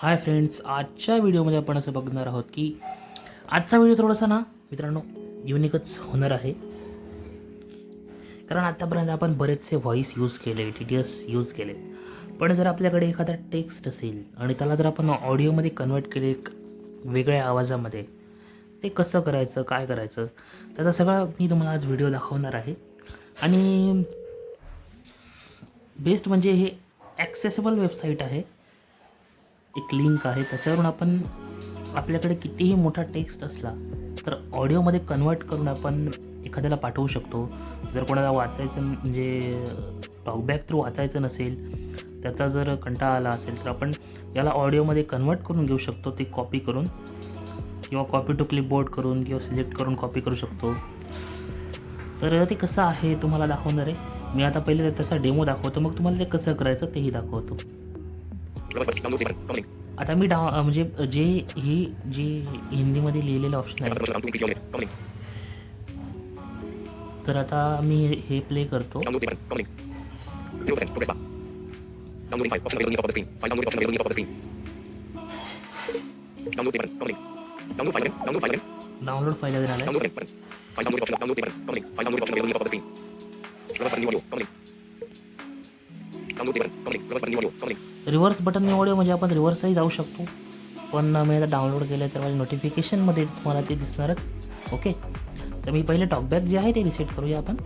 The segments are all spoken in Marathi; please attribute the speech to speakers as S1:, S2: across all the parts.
S1: हाय फ्रेंड्स, आजच्या व्हिडिओमध्ये आपण असं बघणार आहोत की आजचा व्हिडिओ थोडासा ना मित्रांनो युनिकच होणार आहे. कारण आतापर्यंत आपण बरेचसे व्हॉईस यूज केले, TTS यूज केले, पण जर आपल्याकडे एखादा टेक्स्ट असेल आणि त्याला जर आपण ऑडिओमध्ये कन्वर्ट केले एक वेगळ्या आवाजामध्ये, ते कसं करायचं, काय करायचं, त्याचा सगळा मी तुम्हाला आज व्हिडिओ दाखवणार आहे. आणि बेस्ट म्हणजे हे ॲक्सेसिबल वेबसाईट आहे, एक लिंक आहे, त्याच्यावरून आपण आपल्याकडे कितीही मोठा टेक्स्ट असला तर ऑडिओमध्ये कन्वर्ट करून आपण एखाद्याला पाठवू शकतो. जर कोणाला वाचायचं म्हणजे टॉकबॅक थ्रू वाचायचं नसेल, त्याचा जर कंटाळा आला असेल तर आपण याला ऑडिओमध्ये कन्वर्ट करून घेऊ शकतो, ते कॉपी करून किंवा कॉपी टू क्लिपबोर्ड करून किंवा सिलेक्ट करून कॉपी करू शकतो. तर ते कसं आहे तुम्हाला दाखवणार आहे. मी आता पहिले त्याचा डेमो दाखवतो, मग तुम्हाला ते कसं करायचं तेही दाखवतो. आता मी म्हणजे जी हिंदीमध्ये लिहिलेलं ऑप्शन आहे, तर आता मी हे प्ले करतो. डाउनलोड फाईल वगैरे आलाय. रिव्हर्स बटन ऑडिओ म्हणजे आपण रिव्हर्सही जाऊ शकतो, पण मी आता डाउनलोड केलं तर माझ्या नोटिफिकेशनमध्ये तुम्हाला ते दिसणारच. ओके, तर मी पहिले टॉकबॅक जे आहे ते रिसेट करूया आपण.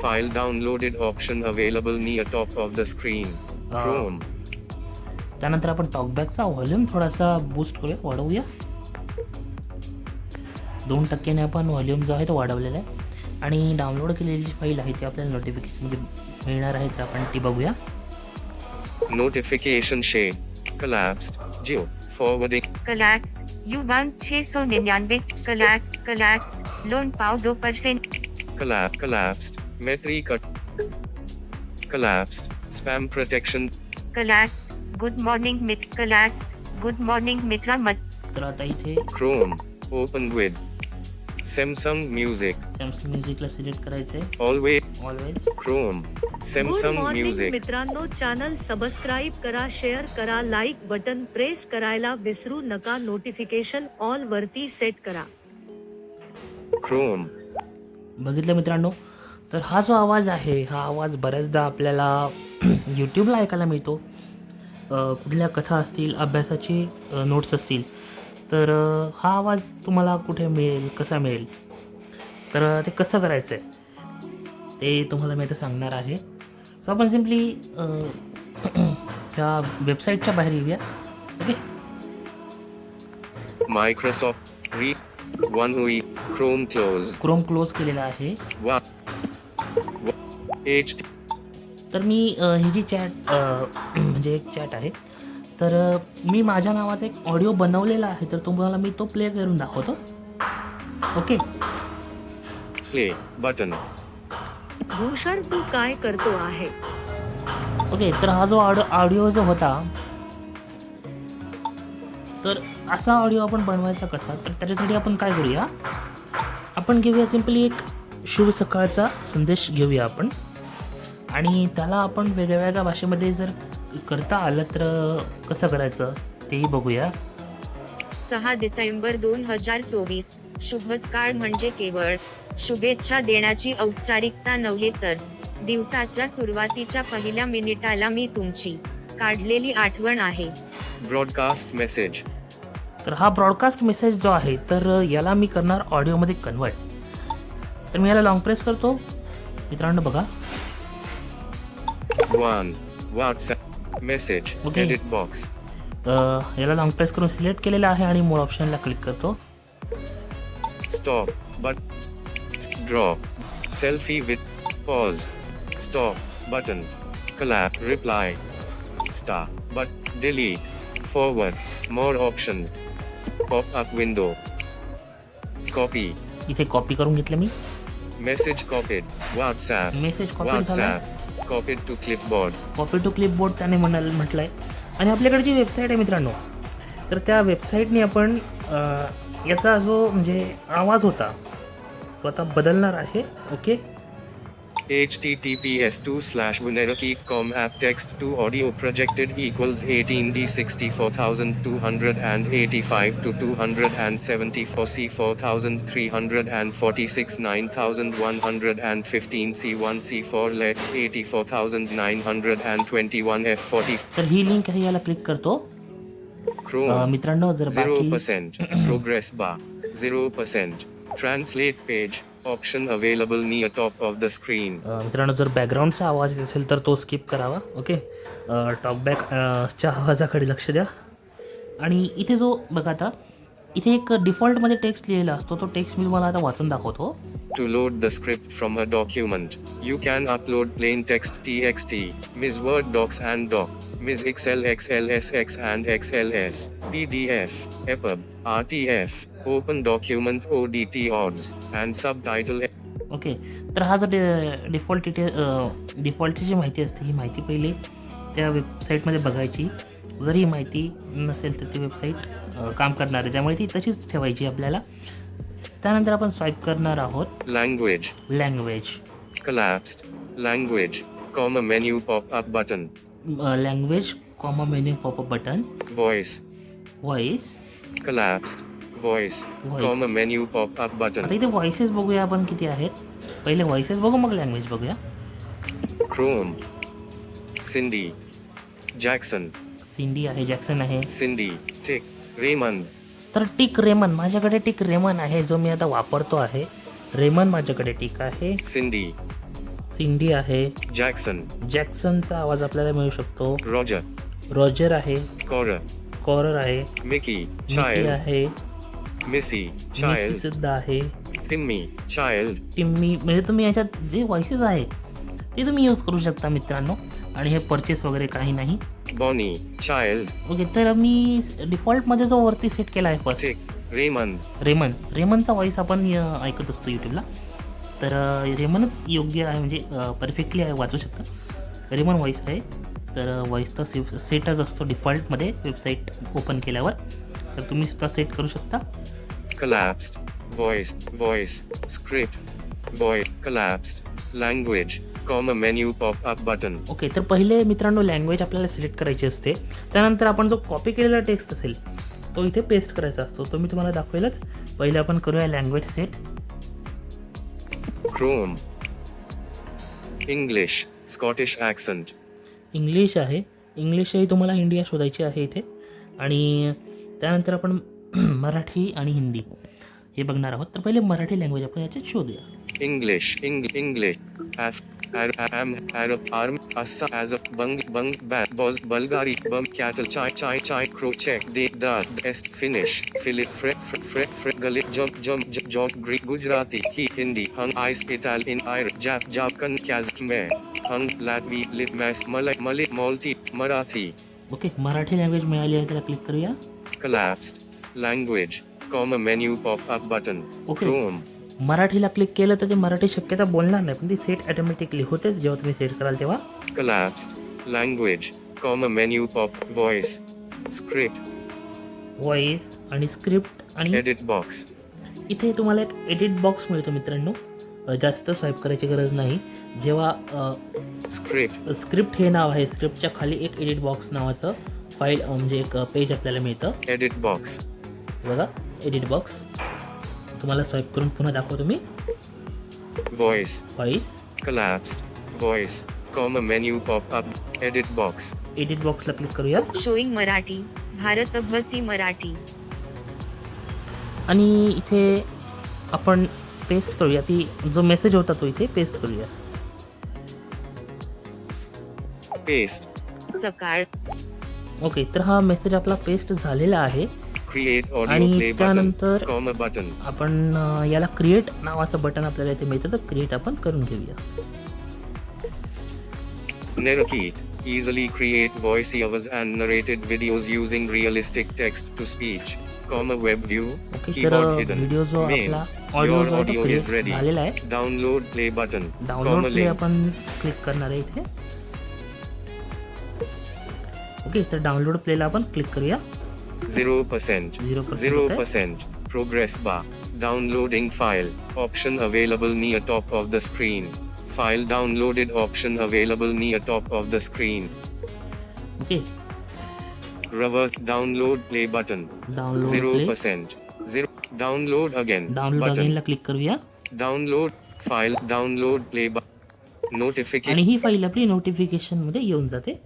S2: File downloaded option available near top of the screen. Chrome.
S1: त्यानंतर आपण टॉकबॅकचा व्हॉल्यूम थोडासा बूस्ट करूया, वाढवूया. 2% आपण व्हॉल्यूम जो आहे तो वाढवलेला आहे. आणि डाउनलोड केलेली जी फाईल आहे ती आपल्याला नोटिफिकेशनमध्ये मिळणार आहे, तर आपण ती बघूया.
S2: Notification shade. Collapsed. Geo. Forwarding.
S3: collapsed, U-Bank 699, collapsed, loan पाव 2%,
S2: Collapsed. Metri cut. Collapsed. Spam protection.
S3: collapsed, good morning good morning मित्रा मत.
S1: तर आता इथे
S2: Chrome. Open with. Samsung Music.
S1: Samsung म्युझिकला सिलेक्ट करायचं आहे.
S2: Always.
S1: Always
S2: Chrome. Samsung
S4: morning
S2: Music.
S4: मित्रांनो, चॅनल सबस्क्राईब करा, शेअर करा, लाईक बटन प्रेस करायला विसरू नका, नोटिफिकेशन ऑल वरती सेट करा.
S2: Chrome.
S1: बघितलं मित्रांनो. तर हा जो आवाज आहे, हा आवाज बऱ्याचदा आपल्याला यूट्यूबला ऐकायला मिळतो. कुठल्या कथा असतील, अभ्यासाचे नोट्स असतील, तर हा आवाज तुम्हाला कुठे मिळेल, कसा मिळेल, तर ते कसं करायचं आहे ते तुम्हाला मी आता सांगणार आहे. सो आपण सिम्पली ह्या वेबसाईटच्या बाहेर येऊया. Okay,
S2: Microsoft. One UI. Chrome close.
S1: Chrome close केलेला आहे.
S2: HD.
S1: तर मी ही जी चॅट म्हणजे एक चॅट आहे, तर मी माझ्या नावाचा एक ऑडिओ बनवलेला आहे, तर तुम्हाला मी तो प्ले करून दाखवतो. Okay,
S2: Play button.
S4: भूषण, तू काय करतो आहे?
S1: ओके. तर हा जो ऑडिओ जो होता, तर असा ऑडिओ आपण बनवायचा कसा, तर त्याच्यासाठी आपण काय करूया, आपण घेऊया सिम्पली एक शुभ सकाळचा संदेश घेऊया आपण, आणि त्याला आपण वेगळ्या वेगळ्या भाषेमध्ये जर करता आलं तर कसं करायचं तेही बघूया.
S3: 6 डिसेंबर 2024, शुभ सकाळ म्हणजे केवळ शुभेच्छा देण्याची औपचारिकता नव्हे, तर दिवसाच्या सुरुवातीच्या पहिल्या मिनिटाला मी तुमची काढलेली आठवण आहे.
S2: Broadcast message.
S1: तर हा ब्रॉडकास्ट मेसेज जो आहे, तर याला मी करणार ऑडिओमध्ये कन्वर्ट. तर मी याला लॉंग प्रेस करतो मित्रांनो, बघा.
S2: 1. WhatsApp. Message.
S1: Okay.
S2: Edit box.
S1: याला लॉंग प्रेस करून सिलेक्ट केलेलं आहे आणि मोर ऑप्शनला क्लिक करतो.
S2: Stop. But. Draw. Selfie with. Pause. Stop. Button. Collapse. Reply. Star. But. Delete. Forward. More options. Pop up window. Copy.
S1: इथे कॉपी करून घेतलं मी.
S2: Message copied. WhatsApp.
S1: Message copy झाला.
S2: WhatsApp. Copied to clipboard.
S1: Copy to clipboard त्याने म्हटलं आहे. आणि आपल्याकडे जी वेबसाईट आहे मित्रांनो, तर त्या वेबसाईटने आपण याचा जो म्हणजे आवाज होता तो आता बदलणार आहे. Okay,
S2: https://wnerakit.com app text to audio projected equals 18D 64285 to 274 C 4346 9115 C1 C4 Let's 84921 F40
S1: तर ही लिंक आहे, याला क्लिक करतो.
S2: Chrome
S1: मित्रांनो जर बाकी
S2: 0% progress bar 0% translate page option available near top of the screen.
S1: मित्रांनो जर बॅकग्राऊंडचा आवाज येत असेल तर तो स्किप करावा. ओके, टॉकबॅकच्या आवाजाकडे लक्ष द्या. आणि इथे जो बघा आता इथे एक डिफॉल्टमध्ये टेक्स्ट लिहिलेला असतो, तो टेक्स्ट मी तुम्हाला आता वाचून दाखवतो.
S2: To load the script from a document, you can upload plain text txt, Ms. Word docs and doc, Ms. Excel XLSX and XLS, PDF, EPUB, RTF, Open Document ODT odds, and subtitle.
S1: Okay, तर हा जो डिफॉल्टची जी माहिती असते, ही माहिती पहिले त्या वेबसाईटमध्ये बघायची. जर ही माहिती नसेल तर ती वेबसाईट काम करणार आहे, त्यामुळे ती तशीच ठेवायची आपल्याला. त्यानंतर आपण स्वाईप करणार आहोत
S2: Language,
S1: language.
S2: collapsed, language, comma menu pop-up button,
S1: language comma menu popup button.
S2: voice,
S1: voice.
S2: collapsed, voice,
S1: Voice.
S2: comma menu pop-up
S1: आता
S2: button,
S1: इथे व्हॉइसेस बघूया आपण किती आहेत. पहिले व्हॉइसेस बघू, मग लँग्वेज बघूया.
S2: Chrome, Cindy, Jackson,
S1: सिंडी आहे, जॅक्सन आहे.
S2: Cindy, Tick, Raymond,
S1: तर टिक रेमन, माझ्याकडे टिक रेमन आहे जो मी आता वापरतो आहे. रेमन माझ्याकडे टिक आहे.
S2: Cindy,
S1: सिंडी आहे.
S2: Jackson,
S1: जॅक्सनचा आवाज आपल्याला मिळू शकतो.
S2: Roger,
S1: रॉजर आहे.
S2: Cora,
S1: कॉरर आहे.
S2: Mickey,
S1: मिकी
S2: Child,
S1: आहे.
S2: Missy,
S1: मिसी
S2: Child,
S1: सुद्धा आहे.
S2: Timmy, Child,
S1: Timmy. म्हणजे तुम्ही याच्यात जे व्हॉइसेस आहेत ते तुम्ही यूज करू शकता मित्रांनो. आणि हे परचेस वगैरे काही नाही.
S2: Bonnie, Child,
S1: ओके, तर मी डिफॉल्टमध्ये जो वरती सेट केला आहे फर्स्ट,
S2: Tick, Raymond,
S1: रेमनचा व्हॉइस आपण ऐकत असतो यूट्यूबला. तर रेमनच योग्य आहे, म्हणजे परफेक्टली आहे, वाचू शकता. रेमन व्हॉइस आहे. तर व्हॉइसचा सेटच असतो डिफॉल्टमध्ये वेबसाईट ओपन केल्यावर. तर तुम्ही सुद्धा सेट करू शकता.
S2: collapsed, voice, script, voice, collapsed, language, comma menu pop-up button,
S1: okay, तर पहिले मित्रांनो लँग्वेज आपल्याला सिलेक्ट करायची असते. त्यानंतर आपण जो कॉपी केलेला टेक्स्ट असेल तो इथे पेस्ट करायचा असतो. तो मी तुम्हाला दाखवेलच. पहिले आपण करूया language set.
S2: Chrome, English, Scottish accent,
S1: English आहे. इंग्लिशही तुम्हाला इंडिया शोधायची आहे इथे. आणि त्यानंतर आपण मराठी आणि हिंदी हे बघणार आहोत. तर पहिले मराठी लँग्वेज आपण याच्यात शोधूया.
S2: English, English, am, Arab, arm, assa, as a, bung, bat, boz, Bulgari, bum, cattle, chai, crow, check, da, est, Finnish, Philip, fre, galit, jog, Greek, Gujarati, Hindi, hung, ice, Italian, Irish, Jap, Kaz, Khmer, hung, Latvi, Litmas, Malay, Malti, Marathi,
S1: okay, Marathi language मिळाली आहे, त्याला क्लिक करूया.
S2: collapsed, language, comma menu pop-up button,
S1: Okay.
S2: Chrome,
S1: मराठीला क्लिक केलं तर ते मराठी शक्यता बोलणार नाही, पण ती सेट ऑटोमॅटिकली होतेच जेव्हा तुम्ही सेट कराल तेव्हा.
S2: collapsed, language, comma menu voice, script,
S1: voice आणि स्क्रिप्ट. आणि
S2: edit box,
S1: इथे तुम्हाला एक एडिट बॉक्स मिळतो मित्रांनो. जास्त स्वाईप करायची गरज नाही. जेव्हा
S2: script,
S1: स्क्रिप्ट हे नाव आहे, स्क्रिप्टच्या खाली एक एडिट बॉक्स नावाचं फाईल म्हणजे एक पेज आपल्याला मिळतं.
S2: edit box,
S1: बघा, एडिट बॉक्स. तुम्हाला स्वाईप करून पुन्हा दाखवतो मी.
S2: voice,
S1: voice,
S2: collapsed, voice, comma menu pop-up, edit box,
S1: edit बॉक्सला क्लिक करूया.
S3: शोईंग मराठी, भारत अभ्यासी मराठी.
S1: आणि इथे आपण पेस्ट करूया. ती जो मेसेज होता तो इथे पेस्ट करूया.
S2: paste,
S3: सकाळ,
S1: ओके, तर हा मेसेज आपला पेस्ट झालेला आहे.
S2: create audio
S1: आणि
S2: play button,
S1: त्यानंतर
S2: comma button,
S1: आपण याला क्रिएट नावाचं बटन आपल्याला इथे मिळतं, तर क्रिएट आपण करून घेऊया.
S2: Narakit, easily create voiceovers and narrated videos using realistic text to speech, comma web view,
S1: okay, तर
S2: keyboard hidden,
S1: व्हिडिओ जो
S2: main,
S1: आपला ऑडिओ
S2: your
S1: जो आहे तो
S2: audio is
S1: क्रिएट
S2: ready,
S1: झालेला आहे.
S2: download play button,
S1: download
S2: comma
S1: play
S2: link,
S1: आपण क्लिक करणार आहे इथे. ओके, तर डाउनलोड प्लेला आपण क्लिक करूया.
S2: 0%, 0%, progress bar, downloading file, option available near top of the screen, File downloaded option available near top of the screen.
S1: Okay,
S2: Reverse download play button.
S1: Download play,
S2: 0%. 0. Download again.
S1: Download
S2: button.
S1: अगेनला क्लिक करूया
S2: Download file. Download play button. Notification.
S1: आणि ही फाईल आपली नोटिफिकेशन मध्ये येऊन जाते.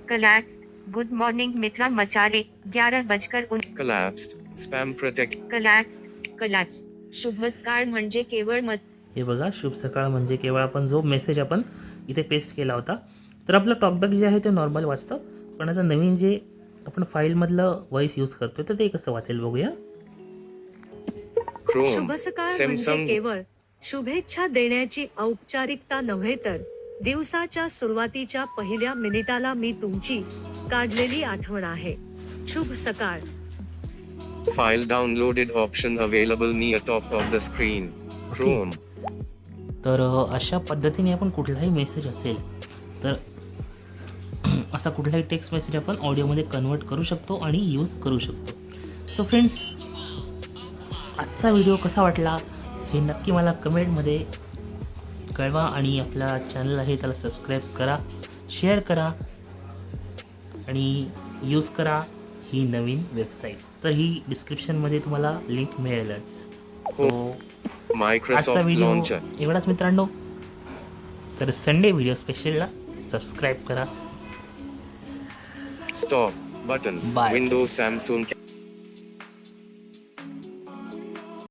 S3: कलॅक्स गुड मॉर्निंग मित्रा मचारे 11:19
S2: Collapsed. Spam protect.
S3: कलॅक्स शुभ सकाळ म्हणजे केवळ
S1: हे बघा, शुभ सकाळ म्हणजे केवळ आपण जो मेसेज आपण इथे पेस्ट केला होता, तर आपलं टॉकबॅक जे आहे ते नॉर्मल वाचतं, पण आता नवीन जे आपण फाईलमधलं व्हॉइस यूज करतोय तर ते कसं वाचेल बघूया.
S2: Chrome.
S4: शुभ सकाळ म्हणजे
S2: Samsung.
S4: केवळ शुभेच्छा देण्याची औपचारिकता नव्हे तर दिवसाच्या सुरुवातीच्या पहिल्या मिनिटाला मी तुमची काढलेली आठवण आहे. शुभ सकाळ.
S2: File downloaded option available near top of the screen. Chrome.
S1: तर अशा पद्धतीने आपण कुठलाही मेसेज असेल तर असा कुठलाही टेक्स्ट मेसेज आपण ऑडिओमध्ये कन्वर्ट करू शकतो आणि यूज करू शकतो. सो फ्रेंड्स, आजचा व्हिडिओ कसा वाटला हे नक्की मला कमेंटमध्ये कळवा आणि आपल्या चॅनल आहे त्याला सबस्क्राईब करा, शेअर करा आणि यूज करा ही नवीन वेबसाईट. तर ही डिस्क्रिप्शनमध्ये तुम्हाला लिंक मिळेलच. सो आजचा
S2: Microsoft
S1: व्हिडिओ
S2: Launcher.
S1: एवढाच मित्रांनो. तर संडे व्हिडिओ स्पेशलला सबस्क्राईब करा.
S2: Stop button.
S1: Bye.
S2: Windows Samsung.